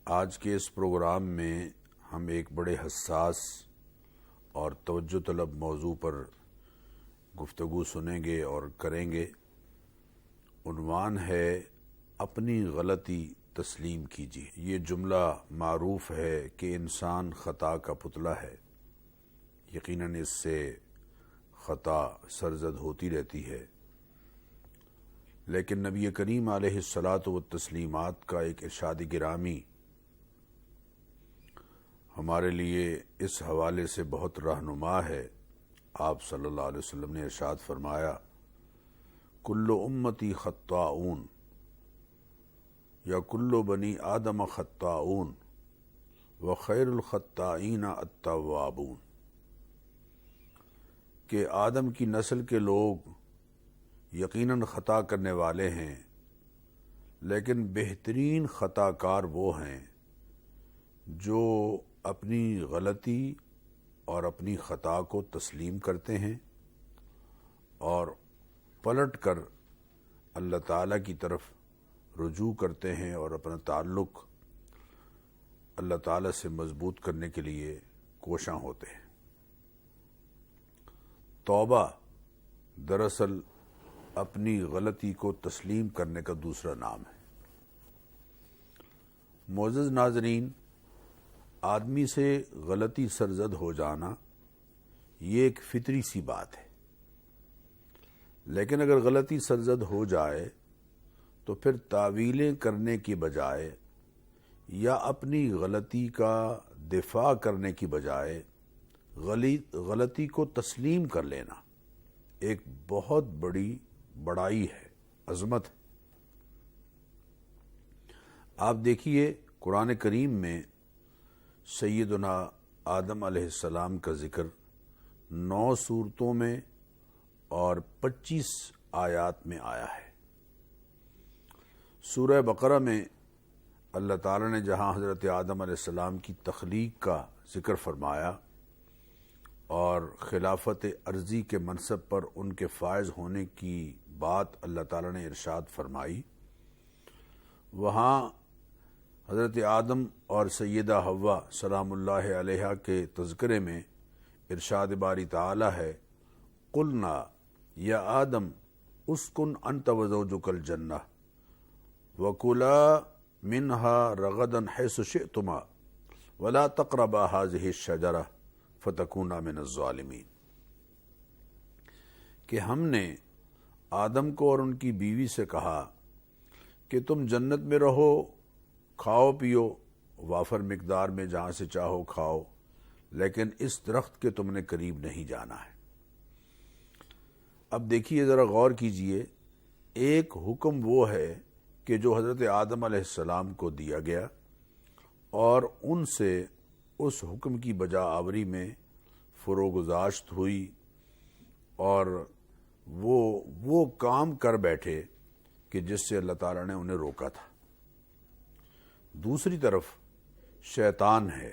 آج کے اس پروگرام میں ہم ایک بڑے حساس اور توجہ طلب موضوع پر گفتگو سنیں گے اور کریں گے۔ عنوان ہے اپنی غلطی تسلیم کیجیے۔ یہ جملہ معروف ہے کہ انسان خطا کا پتلا ہے۔ یقیناً اس سے خطا سرزد ہوتی رہتی ہے، لیکن نبی کریم علیہ الصلاۃ والتسلیمات کا ایک ارشاد گرامی ہمارے لیے اس حوالے سے بہت رہنما ہے۔ آپ صلی اللہ علیہ وسلم نے ارشاد فرمایا، کل امتی خطاؤن یا کل بنی آدم خطاؤن وخیر الخطائین التوابون، کہ آدم کی نسل کے لوگ یقیناً خطا کرنے والے ہیں، لیکن بہترین خطا کار وہ ہیں جو اپنی غلطی اور اپنی خطا کو تسلیم کرتے ہیں اور پلٹ کر اللہ تعالیٰ کی طرف رجوع کرتے ہیں اور اپنا تعلق اللہ تعالیٰ سے مضبوط کرنے کے لیے کوشاں ہوتے ہیں۔ توبہ دراصل اپنی غلطی کو تسلیم کرنے کا دوسرا نام ہے۔ معزز ناظرین، آدمی سے غلطی سرزد ہو جانا یہ ایک فطری سی بات ہے، لیکن اگر غلطی سرزد ہو جائے تو پھر تعویلیں کرنے کی بجائے یا اپنی غلطی کا دفاع کرنے کی بجائے غلطی کو تسلیم کر لینا ایک بہت بڑی بڑائی ہے، عظمت ہے۔ آپ دیکھیے قرآن کریم میں سیدنا آدم علیہ السلام کا ذکر 9 سورتوں میں اور 25 آیات میں آیا ہے۔ سورہ بقرہ میں اللہ تعالیٰ نے جہاں حضرت آدم علیہ السلام کی تخلیق کا ذکر فرمایا اور خلافت ارضی کے منصب پر ان کے فائز ہونے کی بات اللہ تعالیٰ نے ارشاد فرمائی، وہاں حضرت آدم اور سیدہ حوا سلام اللہ علیہا کے تذکرے میں ارشاد باری تعالیٰ ہے، قلنا یا آدم اسکن انت وزوجک الجنہ وکلا منہا رغدا حیث شئتما ولا تقربا ہذہ الشجرہ فتکونا من الظالمین، کہ ہم نے آدم کو اور ان کی بیوی سے کہا کہ تم جنت میں رہو، کھاؤ پیو وافر مقدار میں، جہاں سے چاہو کھاؤ، لیکن اس درخت کے تم نے قریب نہیں جانا ہے۔ اب دیکھیے، ذرا غور کیجئے، ایک حکم وہ ہے کہ جو حضرت آدم علیہ السلام کو دیا گیا اور ان سے اس حکم کی بجا آوری میں فروگزاشت ہوئی اور وہ کام کر بیٹھے کہ جس سے اللہ تعالیٰ نے انہیں روکا تھا۔ دوسری طرف شیطان ہے،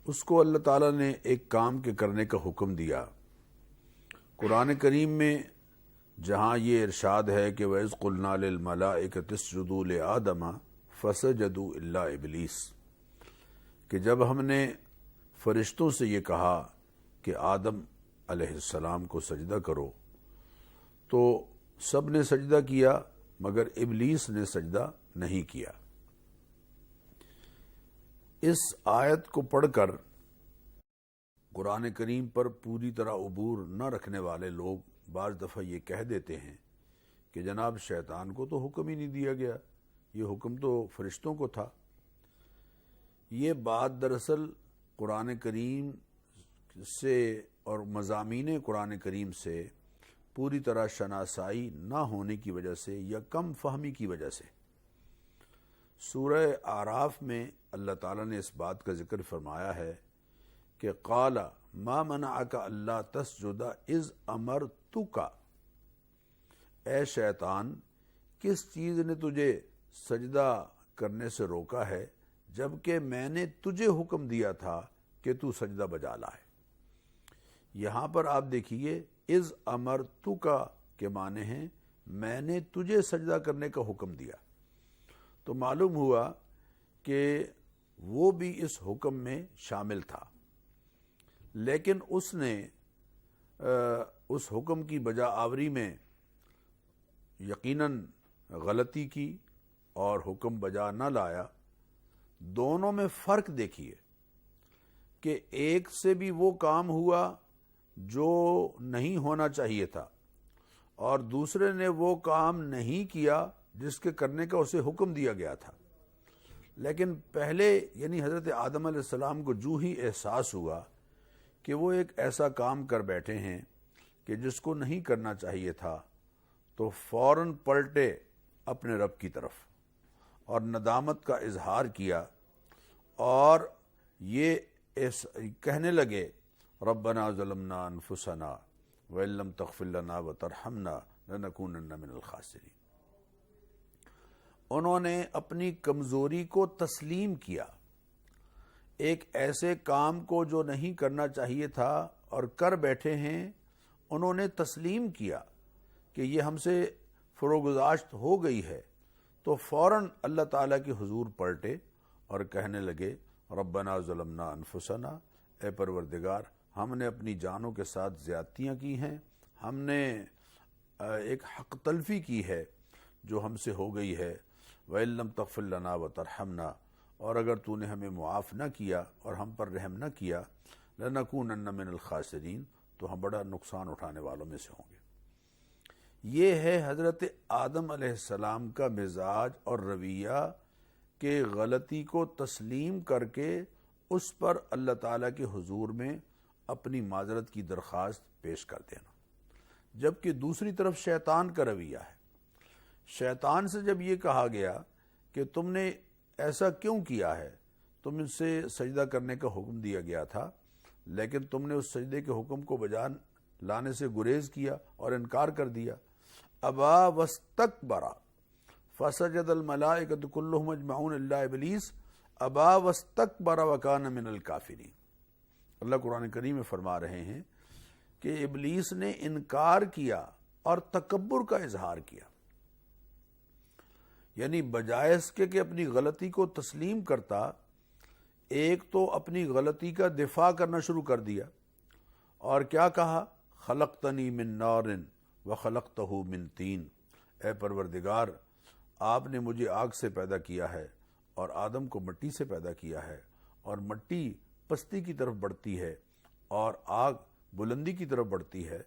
اس کو اللہ تعالیٰ نے ایک کام کے کرنے کا حکم دیا۔ قرآن کریم میں جہاں یہ ارشاد ہے کہ وَإِذْ قُلْنَا لِلْمَلَائِكَةِ اسْجُدُوا لِآدَمَ فَسَجَدُوا إِلَّا إِبْلِيسَ، کہ جب ہم نے فرشتوں سے یہ کہا کہ آدم علیہ السلام کو سجدہ کرو تو سب نے سجدہ کیا مگر ابلیس نے سجدہ نہیں کیا۔ اس آیت کو پڑھ کر قرآن کریم پر پوری طرح عبور نہ رکھنے والے لوگ بعض دفعہ یہ کہہ دیتے ہیں کہ جناب شیطان کو تو حکم ہی نہیں دیا گیا، یہ حکم تو فرشتوں کو تھا۔ یہ بات دراصل قرآن کریم سے اور مضامین قرآن کریم سے پوری طرح شناسائی نہ ہونے کی وجہ سے یا کم فہمی کی وجہ سے۔ سورہ اعراف میں اللہ تعالیٰ نے اس بات کا ذکر فرمایا ہے کہ قال ما منعک اللہ تسجد اذ امرتک، اے شیطان کس چیز نے تجھے سجدہ کرنے سے روکا ہے جبکہ میں نے تجھے حکم دیا تھا کہ تو سجدہ بجا لائے۔ یہاں پر آپ دیکھیے اذ امرتک کے معنی ہیں میں نے تجھے سجدہ کرنے کا حکم دیا، تو معلوم ہوا کہ وہ بھی اس حکم میں شامل تھا، لیکن اس نے اس حکم کی بجا آوری میں یقیناً غلطی کی اور حکم بجا نہ لایا۔ دونوں میں فرق دیکھیے کہ ایک سے بھی وہ کام ہوا جو نہیں ہونا چاہیے تھا، اور دوسرے نے وہ کام نہیں کیا جس کے کرنے کا اسے حکم دیا گیا تھا۔ لیکن پہلے یعنی حضرت آدم علیہ السلام کو جو ہی احساس ہوا کہ وہ ایک ایسا کام کر بیٹھے ہیں کہ جس کو نہیں کرنا چاہیے تھا، تو فوراً پلٹے اپنے رب کی طرف اور ندامت کا اظہار کیا، اور یہ کہنے لگے ربنا ظلمنا انفسنا وان لم تغفر لنا وترحمنا لنکونن من الخاسرین۔ انہوں نے اپنی کمزوری کو تسلیم کیا، ایک ایسے کام کو جو نہیں کرنا چاہیے تھا اور کر بیٹھے ہیں، انہوں نے تسلیم کیا کہ یہ ہم سے فروگزاشت ہو گئی ہے، تو فوراً اللہ تعالیٰ کے حضور پلٹے اور کہنے لگے ربنا ظلمنا انفسنا، اے پروردگار ہم نے اپنی جانوں کے ساتھ زیادتیاں کی ہیں، ہم نے ایک حق تلفی کی ہے جو ہم سے ہو گئی ہے، وَإِن لَّمْ تَغْفِرْ لَنَا وَتَرْحَمْنَا، اور اگر تو نے ہمیں معاف نہ کیا اور ہم پر رحم نہ کیا، لَنَكُونَنَّ مِنَ الْخَاسِرِينَ، تو ہم بڑا نقصان اٹھانے والوں میں سے ہوں گے۔ یہ ہے حضرت آدم علیہ السلام کا مزاج اور رویہ کہ غلطی کو تسلیم کر کے اس پر اللہ تعالیٰ کے حضور میں اپنی معذرت کی درخواست پیش کر دینا۔ جبکہ دوسری طرف شیطان کا رویہ ہے، شیطان سے جب یہ کہا گیا کہ تم نے ایسا کیوں کیا ہے، تم ان سے سجدہ کرنے کا حکم دیا گیا تھا لیکن تم نے اس سجدے کے حکم کو بجا لانے سے گریز کیا اور انکار کر دیا، ابا واستکبر فسجد الملائکۃ کلہم اجمعون الا ابلیس ابا واستکبر وکان من الکافرین۔ اللہ قرآن کریم میں فرما رہے ہیں کہ ابلیس نے انکار کیا اور تکبر کا اظہار کیا، یعنی بجائے اس کے کہ اپنی غلطی کو تسلیم کرتا، ایک تو اپنی غلطی کا دفاع کرنا شروع کر دیا، اور کیا کہا خلقتنی من نار وخلقتہ من طین، اے پروردگار آپ نے مجھے آگ سے پیدا کیا ہے اور آدم کو مٹی سے پیدا کیا ہے، اور مٹی پستی کی طرف بڑھتی ہے اور آگ بلندی کی طرف بڑھتی ہے،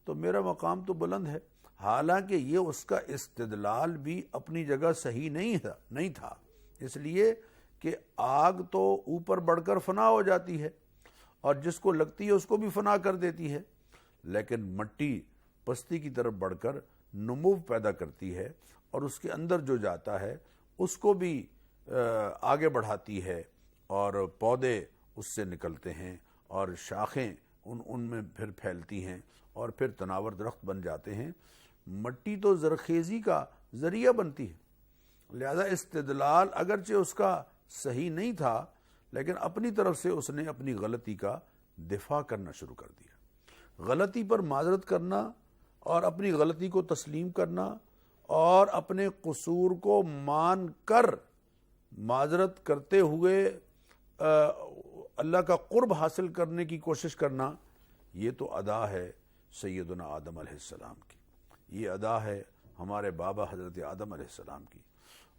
تو میرا مقام تو بلند ہے۔ حالانکہ یہ اس کا استدلال بھی اپنی جگہ صحیح نہیں تھا، اس لیے کہ آگ تو اوپر بڑھ کر فنا ہو جاتی ہے اور جس کو لگتی ہے اس کو بھی فنا کر دیتی ہے، لیکن مٹی پستی کی طرف بڑھ کر نمو پیدا کرتی ہے اور اس کے اندر جو جاتا ہے اس کو بھی آگے بڑھاتی ہے، اور پودے اس سے نکلتے ہیں اور شاخیں ان میں پھر پھیلتی ہیں اور پھر تناور درخت بن جاتے ہیں۔ مٹی تو زرخیزی کا ذریعہ بنتی ہے، لہذا استدلال اگرچہ اس کا صحیح نہیں تھا لیکن اپنی طرف سے اس نے اپنی غلطی کا دفاع کرنا شروع کر دیا۔ غلطی پر معذرت کرنا اور اپنی غلطی کو تسلیم کرنا اور اپنے قصور کو مان کر معذرت کرتے ہوئے اللہ کا قرب حاصل کرنے کی کوشش کرنا، یہ تو ادا ہے سیدنا آدم علیہ السلام کی، یہ ادا ہے ہمارے بابا حضرت آدم علیہ السلام کی۔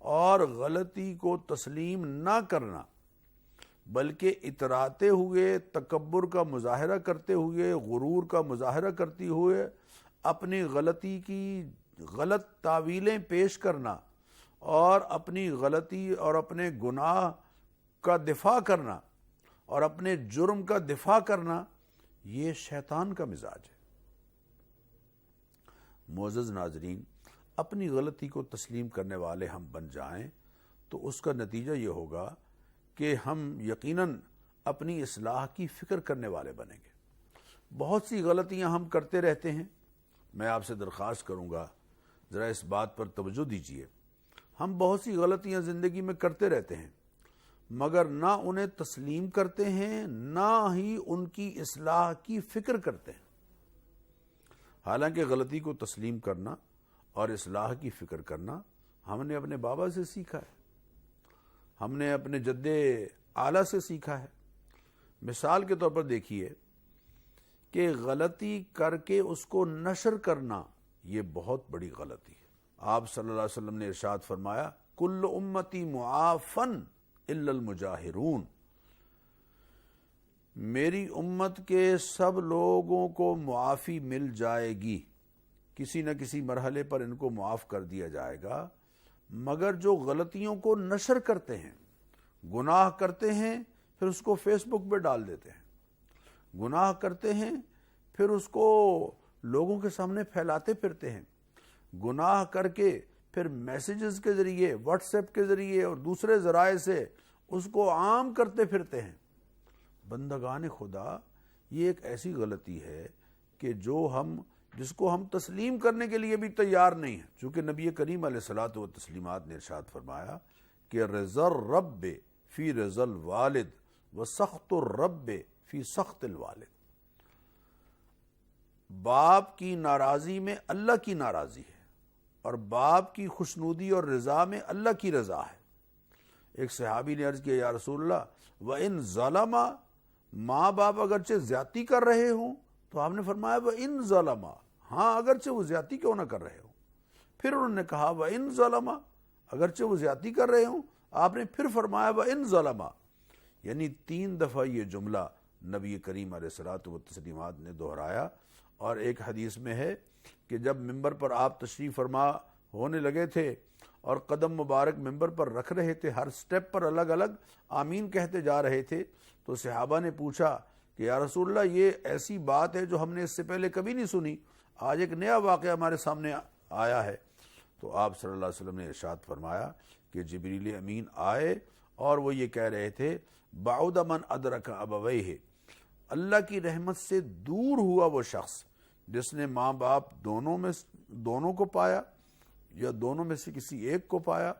اور غلطی کو تسلیم نہ کرنا بلکہ اتراتے ہوئے، تکبر کا مظاہرہ کرتے ہوئے، غرور کا مظاہرہ کرتے ہوئے اپنی غلطی کی غلط تعویلیں پیش کرنا اور اپنی غلطی اور اپنے گناہ کا دفاع کرنا اور اپنے جرم کا دفاع کرنا، یہ شیطان کا مزاج ہے۔ معزز ناظرین، اپنی غلطی کو تسلیم کرنے والے ہم بن جائیں تو اس کا نتیجہ یہ ہوگا کہ ہم یقیناً اپنی اصلاح کی فکر کرنے والے بنیں گے۔ بہت سی غلطیاں ہم کرتے رہتے ہیں، میں آپ سے درخواست کروں گا ذرا اس بات پر توجہ دیجیے، ہم بہت سی غلطیاں زندگی میں کرتے رہتے ہیں مگر نہ انہیں تسلیم کرتے ہیں نہ ہی ان کی اصلاح کی فکر کرتے ہیں۔ حالانکہ غلطی کو تسلیم کرنا اور اصلاح کی فکر کرنا ہم نے اپنے بابا سے سیکھا ہے۔ ہم نے اپنے جد اعلیٰ سے سیکھا ہے۔ مثال کے طور پر دیکھیے کہ غلطی کر کے اس کو نشر کرنا یہ بہت بڑی غلطی ہے۔ آپ صلی اللہ علیہ وسلم نے ارشاد فرمایا کل امتی معافن الا المجاہرون، میری امت کے سب لوگوں کو معافی مل جائے گی، کسی نہ کسی مرحلے پر ان کو معاف کر دیا جائے گا، مگر جو غلطیوں کو نشر کرتے ہیں، گناہ کرتے ہیں پھر اس کو فیس بک پہ ڈال دیتے ہیں، گناہ کرتے ہیں پھر اس کو لوگوں کے سامنے پھیلاتے پھرتے ہیں، گناہ کر کے پھر میسیجز کے ذریعے، واٹس ایپ کے ذریعے اور دوسرے ذرائع سے اس کو عام کرتے پھرتے ہیں۔ بندگان خدا، یہ ایک ایسی غلطی ہے کہ جس کو ہم تسلیم کرنے کے لیے بھی تیار نہیں ہیں، چونکہ نبی کریم علیہ الصلوۃ والتسلیمات نے ارشاد فرمایا کہ رضا الرب فی رضا الوالد و سخط الرب فی سخط الوالد، باپ کی ناراضی میں اللہ کی ناراضی ہے اور باپ کی خوشنودی اور رضا میں اللہ کی رضا ہے۔ ایک صحابی نے عرض کیا یا رسول اللہ وَإِن ظَلَمَا، ماں باپ اگرچہ زیادتی کر رہے ہوں، تو آپ نے فرمایا وَإِن ظَلَمَا، ہاں اگرچہ وہ زیادتی کیوں نہ کر رہے ہوں۔ پھر انہوں نے کہا وَإِن ظَلَمَا، اگرچہ وہ زیادتی کر رہے ہوں، آپ نے پھر فرمایا وَإِن ظَلَمَا، یعنی 3 دفعہ یہ جملہ نبی کریم علیہ الصلوۃ والتسلیمات نے دہرایا۔ اور ایک حدیث میں ہے کہ جب ممبر پر آپ تشریف فرما ہونے لگے تھے اور قدم مبارک ممبر پر رکھ رہے تھے، ہر سٹیپ پر الگ الگ آمین کہتے جا رہے تھے، تو صحابہ نے پوچھا کہ یا رسول اللہ یہ ایسی بات ہے جو ہم نے اس سے پہلے کبھی نہیں سنی، آج ایک نیا واقعہ ہمارے سامنے آیا ہے۔ تو آپ صلی اللہ علیہ وسلم نے ارشاد فرمایا کہ جبریل امین آئے اور وہ یہ کہہ رہے تھے بعد من ادرک ابویہ، اللہ کی رحمت سے دور ہوا وہ شخص جس نے ماں باپ دونوں کو پایا یا دونوں میں سے کسی ایک کو پایا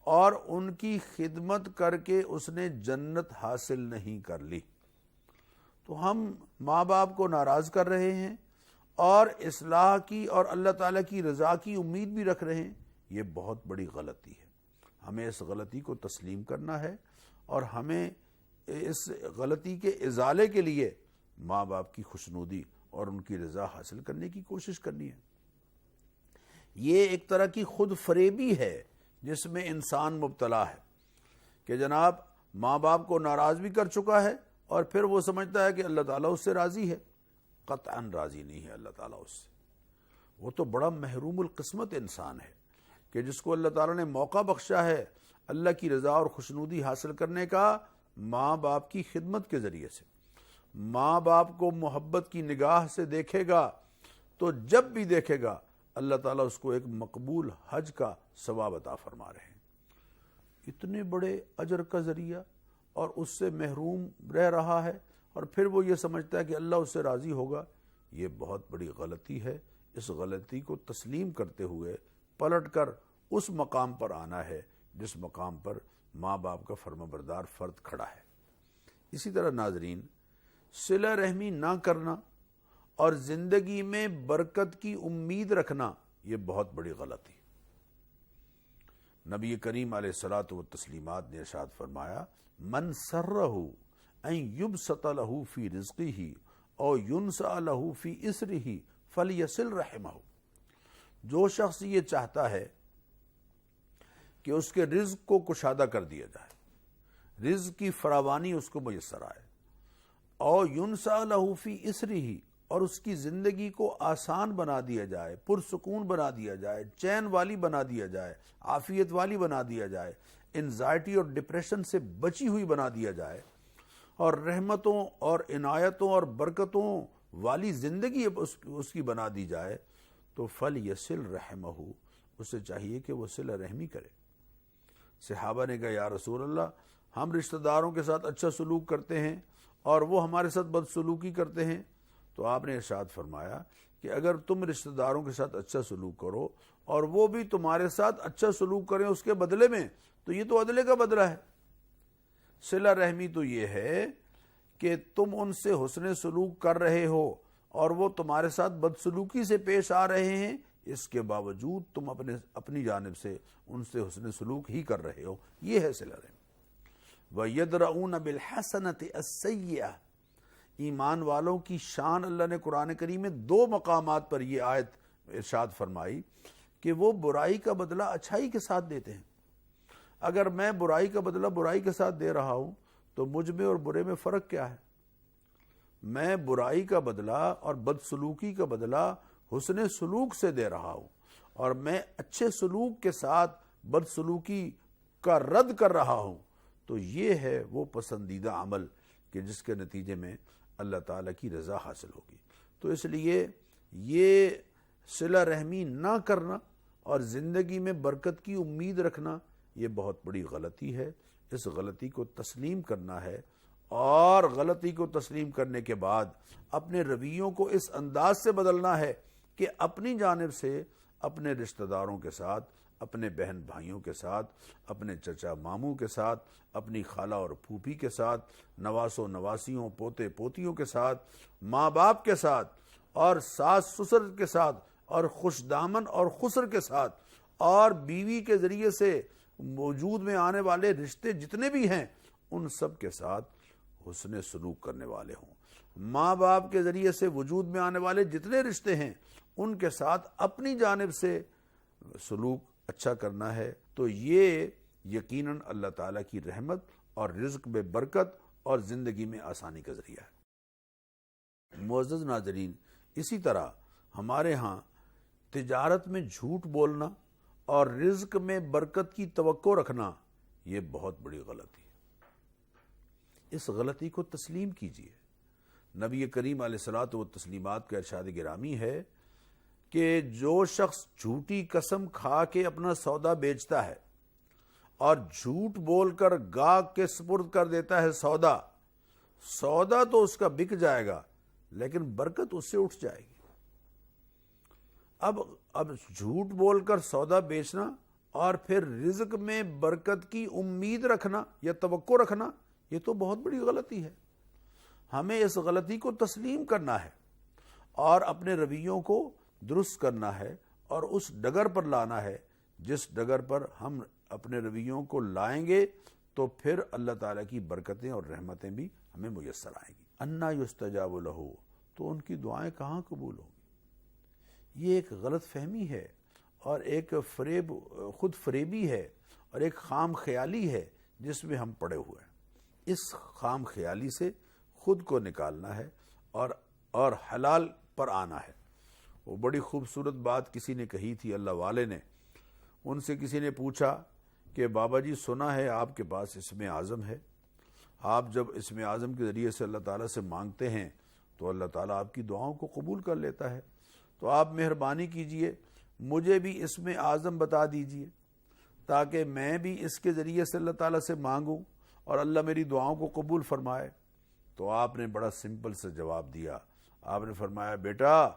اور ان کی خدمت کر کے اس نے جنت حاصل نہیں کر لی۔ تو ہم ماں باپ کو ناراض کر رہے ہیں اور اصلاح کی اور اللہ تعالیٰ کی رضا کی امید بھی رکھ رہے ہیں، یہ بہت بڑی غلطی ہے۔ ہمیں اس غلطی کو تسلیم کرنا ہے اور ہمیں اس غلطی کے ازالے کے لیے ماں باپ کی خوشنودی اور ان کی رضا حاصل کرنے کی کوشش کرنی ہے۔ یہ ایک طرح کی خود فریبی ہے جس میں انسان مبتلا ہے کہ جناب ماں باپ کو ناراض بھی کر چکا ہے اور پھر وہ سمجھتا ہے کہ اللہ تعالیٰ اس سے راضی ہے۔ قطعاً راضی نہیں ہے اللہ تعالیٰ اس سے۔ وہ تو بڑا محروم القسمت انسان ہے کہ جس کو اللہ تعالیٰ نے موقع بخشا ہے اللہ کی رضا اور خوشنودی حاصل کرنے کا ماں باپ کی خدمت کے ذریعے سے۔ ماں باپ کو محبت کی نگاہ سے دیکھے گا تو جب بھی دیکھے گا اللہ تعالیٰ اس کو ایک مقبول حج کا ثواب عطا فرما رہے ہیں۔ اتنے بڑے اجر کا ذریعہ اور اس سے محروم رہ رہا ہے اور پھر وہ یہ سمجھتا ہے کہ اللہ اس سے راضی ہوگا، یہ بہت بڑی غلطی ہے۔ اس غلطی کو تسلیم کرتے ہوئے پلٹ کر اس مقام پر آنا ہے جس مقام پر ماں باپ کا فرمانبردار فرد کھڑا ہے۔ اسی طرح ناظرین، صلہ رحمی نہ کرنا اور زندگی میں برکت کی امید رکھنا یہ بہت بڑی غلطی۔ نبی کریم علیہ الصلوۃ والتسلیمات نے ارشاد فرمایا من سرہ ان یبسط لہ فی رزقہ او ینسأ لہ فی اسرہ فلیصل رحمہ، جو شخص یہ چاہتا ہے کہ اس کے رزق کو کشادہ کر دیا جائے، رزق کی فراوانی اس کو میسر آئے، او ینسأ لہ فی اسرہ، اور اس کی زندگی کو آسان بنا دیا جائے، پرسکون بنا دیا جائے، چین والی بنا دیا جائے، عافیت والی بنا دیا جائے، انزائٹی اور ڈپریشن سے بچی ہوئی بنا دیا جائے، اور رحمتوں اور عنایتوں اور برکتوں والی زندگی اس کی بنا دی جائے، تو فلیصل رحمہ، اسے چاہیے کہ وہ صلہ رحمی کرے۔ صحابہ نے کہا یا رسول اللہ ہم رشتہ داروں کے ساتھ اچھا سلوک کرتے ہیں اور وہ ہمارے ساتھ بدسلوکی کرتے ہیں، تو آپ نے ارشاد فرمایا کہ اگر تم رشتہ داروں کے ساتھ اچھا سلوک کرو اور وہ بھی تمہارے ساتھ اچھا سلوک کریں اس کے بدلے میں، تو یہ تو عدلے کا بدلہ ہے۔ صلہ رحمی تو یہ ہے کہ تم ان سے حسن سلوک کر رہے ہو اور وہ تمہارے ساتھ بدسلوکی سے پیش آ رہے ہیں، اس کے باوجود تم اپنی جانب سے ان سے حسن سلوک ہی کر رہے ہو، یہ ہے صلہ رحمی۔ وَيَدْرَؤُونَ بِالْحَسَنَةِ السَّيِّئَةَ۔ ایمان والوں کی شان اللہ نے قرآن کریم میں 2 مقامات پر یہ آیت ارشاد فرمائی کہ وہ برائی کا بدلہ اچھائی کے ساتھ دیتے ہیں۔ اگر میں برائی کا بدلہ برائی کے ساتھ دے رہا ہوں تو مجھ میں اور برے میں فرق کیا ہے؟ میں برائی کا بدلہ اور بدسلوکی کا بدلہ حسن سلوک سے دے رہا ہوں، اور میں اچھے سلوک کے ساتھ بدسلوکی کا رد کر رہا ہوں، تو یہ ہے وہ پسندیدہ عمل کہ جس کے نتیجے میں اللہ تعالیٰ کی رضا حاصل ہوگی۔ تو اس لیے یہ صلہ رحمی نہ کرنا اور زندگی میں برکت کی امید رکھنا یہ بہت بڑی غلطی ہے۔ اس غلطی کو تسلیم کرنا ہے، اور غلطی کو تسلیم کرنے کے بعد اپنے رویوں کو اس انداز سے بدلنا ہے کہ اپنی جانب سے اپنے رشتہ داروں کے ساتھ، اپنے بہن بھائیوں کے ساتھ، اپنے چچا ماموں کے ساتھ، اپنی خالہ اور پھوپھی کے ساتھ، نواسوں نواسیوں، پوتے پوتیوں کے ساتھ، ماں باپ کے ساتھ، اور ساس سسر کے ساتھ، اور خوش دامن اور خسر کے ساتھ، اور بیوی کے ذریعے سے وجود میں آنے والے رشتے جتنے بھی ہیں ان سب کے ساتھ حسن سلوک کرنے والے ہوں۔ ماں باپ کے ذریعے سے وجود میں آنے والے جتنے رشتے ہیں ان کے ساتھ اپنی جانب سے سلوک اچھا کرنا ہے۔ تو یہ یقیناً اللہ تعالیٰ کی رحمت اور رزق میں برکت اور زندگی میں آسانی کا ذریعہ ہے۔ معزز ناظرین، اسی طرح ہمارے ہاں تجارت میں جھوٹ بولنا اور رزق میں برکت کی توقع رکھنا یہ بہت بڑی غلطی ہے۔ اس غلطی کو تسلیم کیجیے۔ نبی کریم علیہ الصلوۃ والتسلیمات کا ارشاد گرامی ہے کہ جو شخص جھوٹی قسم کھا کے اپنا سودا بیچتا ہے اور جھوٹ بول کر گاہک کے سپرد کر دیتا ہے سودا تو اس کا بک جائے گا لیکن برکت اس سے اٹھ جائے گی۔ اب جھوٹ بول کر سودا بیچنا اور پھر رزق میں برکت کی امید رکھنا یا توقع رکھنا یہ تو بہت بڑی غلطی ہے۔ ہمیں اس غلطی کو تسلیم کرنا ہے اور اپنے رویوں کو درست کرنا ہے، اور اس ڈگر پر لانا ہے جس ڈگر پر ہم اپنے رویوں کو لائیں گے تو پھر اللہ تعالیٰ کی برکتیں اور رحمتیں بھی ہمیں میسر آئیں گی۔ انا یستجاب لہ، تو ان کی دعائیں کہاں قبول ہوں گی؟ یہ ایک غلط فہمی ہے اور ایک خود فریبی ہے اور ایک خام خیالی ہے جس میں ہم پڑے ہوئے ہیں۔ اس خام خیالی سے خود کو نکالنا ہے اور حلال پر آنا ہے۔ وہ بڑی خوبصورت بات کسی نے کہی تھی، اللہ والے نے، ان سے کسی نے پوچھا کہ بابا جی سنا ہے آپ کے پاس اسم اعظم ہے، آپ جب اسم اعظم کے ذریعے سے اللہ تعالیٰ سے مانگتے ہیں تو اللہ تعالیٰ آپ کی دعاؤں کو قبول کر لیتا ہے، تو آپ مہربانی کیجئے مجھے بھی اسم اعظم بتا دیجئے تاکہ میں بھی اس کے ذریعے سے اللہ تعالیٰ سے مانگوں اور اللہ میری دعاؤں کو قبول فرمائے۔ تو آپ نے بڑا سمپل سے جواب دیا، آپ نے فرمایا بیٹا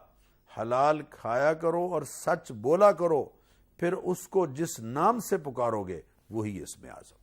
حلال کھایا کرو اور سچ بولا کرو، پھر اس کو جس نام سے پکارو گے وہی اسم اعظم۔